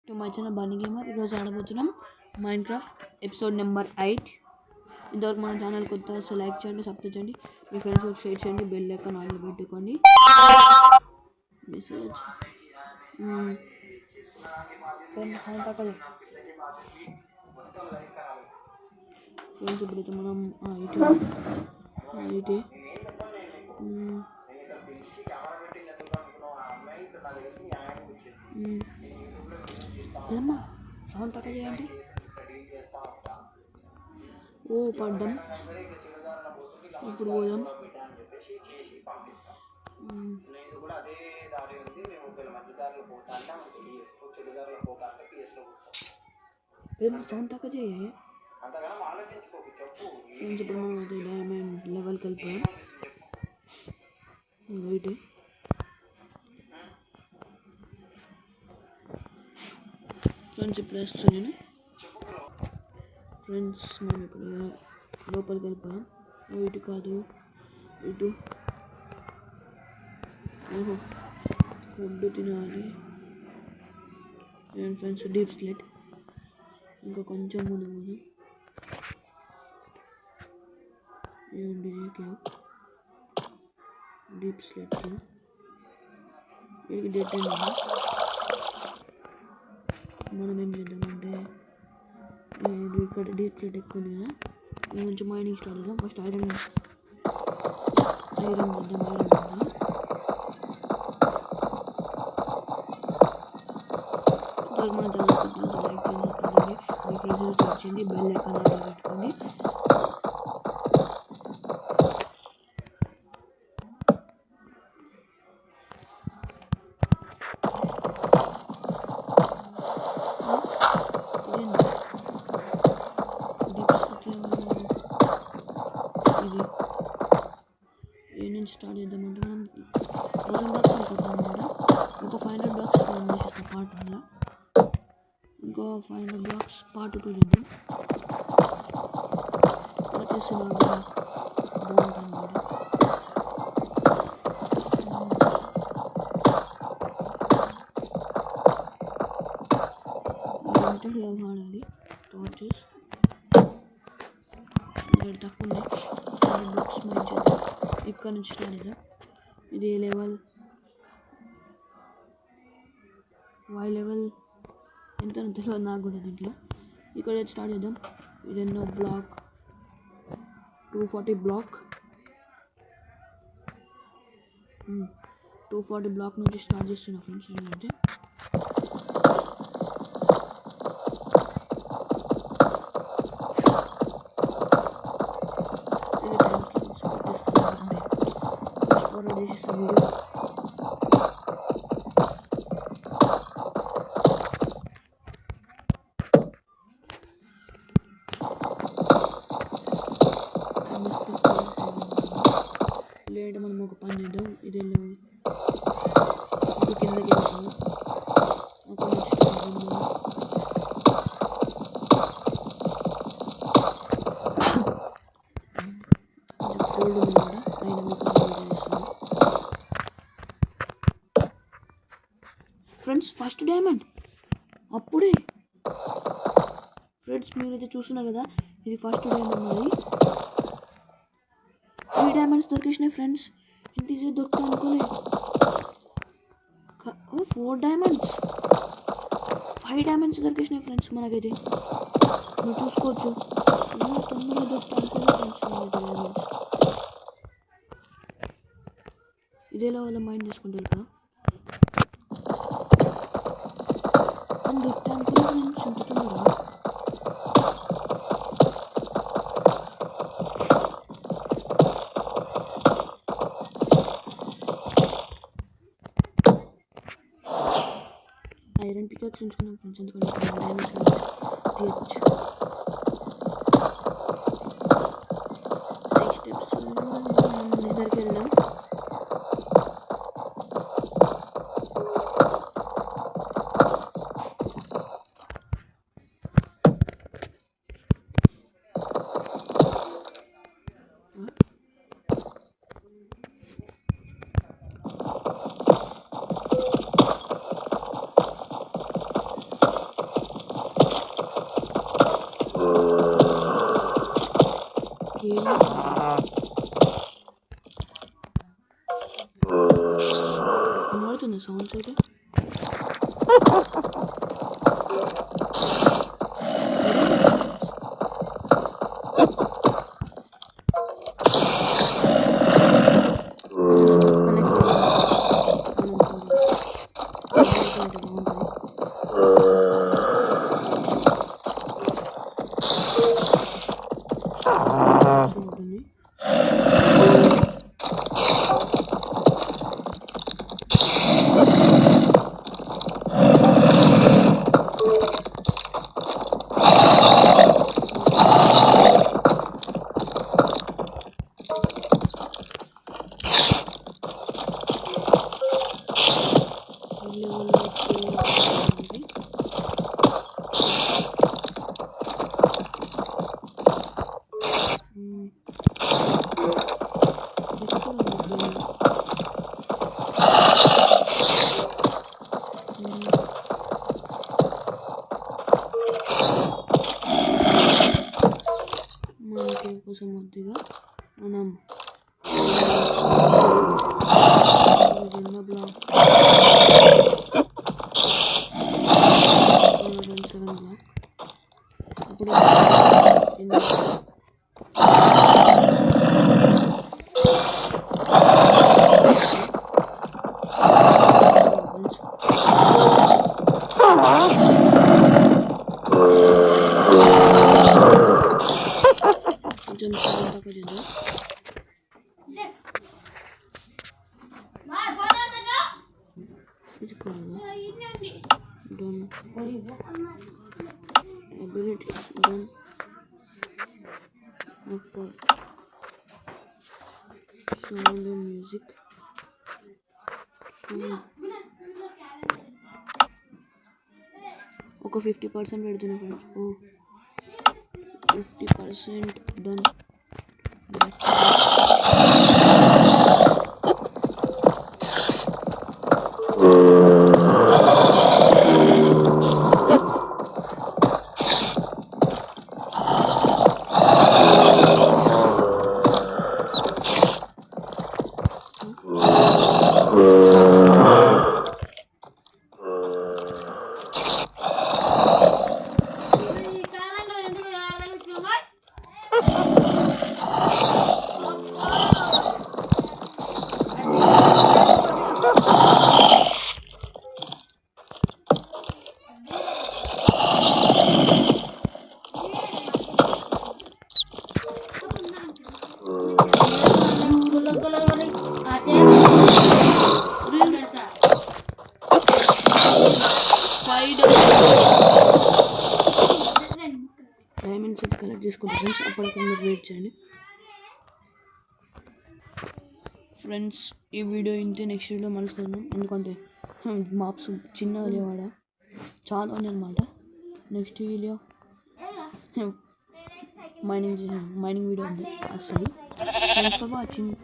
To my channel Bunny gamer. ఈరోజు ఆడబోతున్నాం Minecraft episode number 8. ఇంతవరకు మన ఛానల్ కొత్త లైక్ చేయండి, సబ్స్క్రైబ్ చేయండి, మీ ఫ్రెండ్స్ షేర్ చేయండి, బెల్ ఐకాన్ ఆన్లో పెట్టుకోండి. మెసేజ్ ఫ్రెండ్స్ ఇప్పుడైతే మనం ఇటే ఏమ్మా సౌండ్ తక్కువ చేయండి. ఓ పడ్డం. ఇప్పుడు పోదాం. ఏమో సౌండ్ తక్కువ చేయ. ఫ్రెండ్స్ ఇప్పుడు మనం అది డైమండ్ లెవెల్కి వెళ్ళిపోయాం. వెయిట్ ఫ్రెండ్స్ ఇప్పుడు వేస్తాను నేను. ఫ్రెండ్స్ మనం ఇప్పుడు లోపలికి వెళ్ళిపోయాం. ఇటు కాదు, ఇటు. ఓహో ఫుడ్ తినాలి. అండ్ ఫ్రెండ్స్ డీప్ స్లెట్ ఇంకా కొంచెం ముందు పోదాం. ఏముంది డీప్ స్లెట్ వీడికి డేట్ టైం. మనం ఏం చేద్దామంటే ఇక్కడ డీప్ స్లెట్ ఎక్కువ ఉంది కదా, కొంచెం మైనింగ్ స్టార్ట్ చేద్దాం. ఫస్ట్ ఐరన్ చేద్దాం. మన ఛానల్ లైక్ చేయండి, మీ ఫ్రెండ్స్ షేర్ చేయండి, బెల్ ఐకాన్ ఆన్లో పెట్టుకోండి. స్టార్ట్ చేద్దామంటే మనం 1000 బ్లాక్స్ అనుకుంటాం అన్నమాట. ఇంకో 500 బ్లాక్స్ మనం చేసేస్తాం పార్ట్ 1లో. ఇంకో 500 బ్లాక్స్ పార్ట్ 2 చేద్దాం. అలా చేస్తే బాగుంటుంది అన్నమాట. మెంటల్గా వాడాలి. టార్చెస్ ఇక్కడ తక్కువ ఉన్నాయి. 500 బ్లాక్స్ మైన్ చేద్దాం. ఇక్కడ నుంచి స్టార్ట్ చేద్దాం. ఇది లెవెల్ వై లెవెల్ ఎంత తెలియదు నాకు కూడా దీంట్లో. ఇక్కడ స్టార్ట్ చేద్దాం. ఇది ఎన్నో బ్లాక్ 240 బ్లాక్ 240 బ్లాక్ నుంచి స్టార్ట్ చేస్తున్నా ఫ్రెండ్స్. ఎందుకంటే వీడియో లేదంటే మనం ఒక పని చేద్దాం. ఇది కిందకి వెళ్తాము. ఒక కోల్డ్ ఉంది కూడా అయినా మీకు చేస్తాను. ఫ్రెండ్స్ ఫస్ట్ డైమండ్ అప్పుడే. ఫ్రెండ్స్ మీరైతే చూస్తున్నారు కదా, ఇది ఫస్ట్ డైమండ్. మరి 3 డైమండ్స్ దొరికేసినాయి ఫ్రెండ్స్. ఇంత ఈజీగా దొరుకుతాయి అనుకోలే. 4 డైమండ్స్ 5 డైమండ్స్ దొరికేసినాయి ఫ్రెండ్స్ మనకైతే. మీరు చూసుకోవచ్చు. తొందరగా దొరుకుతాయి అనుకోలే ఫ్రెండ్స్. డైమండ్స్ ఇదే లెవెల్లో మైండ్ చేసుకుంటూ వెళ్తా. దొరుకుతాయి అనుకోలే ఫ్రెండ్స్ ఇంత తొందరగా. ఐరన్ పికాక్స్ ఉంచుకున్నాం ఫ్రెండ్స్, ఎందుకంటే డైమండ్స్ తీయచ్చు. నెక్స్ట్ స్టెప్స్ నెదర్కి వెళ్దాం. వినబడుతుంది సౌండ్స్ అయితే. కోసం కొద్దిగా మనం చిన్న బ్లాక్ 7 బ్లాక్ ఇప్పుడు done abilities done after sound and music ఒక 50% పెడుతున్నా ఫ్రెండ్స్. 50% డన్. డైమండ్స్ కలెక్ట్ చేసుకుంటాం ఫ్రెండ్స్. అప్పటికి మీరు వెయిట్ చేయండి ఫ్రెండ్స్. ఈ వీడియో ఇంతే. నెక్స్ట్ వీడియో మలుసుకుందాం. ఎందుకంటే మాప్స్ చిన్నగా లేవాడ చాలా ఉంది అనమాట. నెక్స్ట్ వీడియో మైనింగ్ వీడియో ఉంది అసలు. Thanks for watching.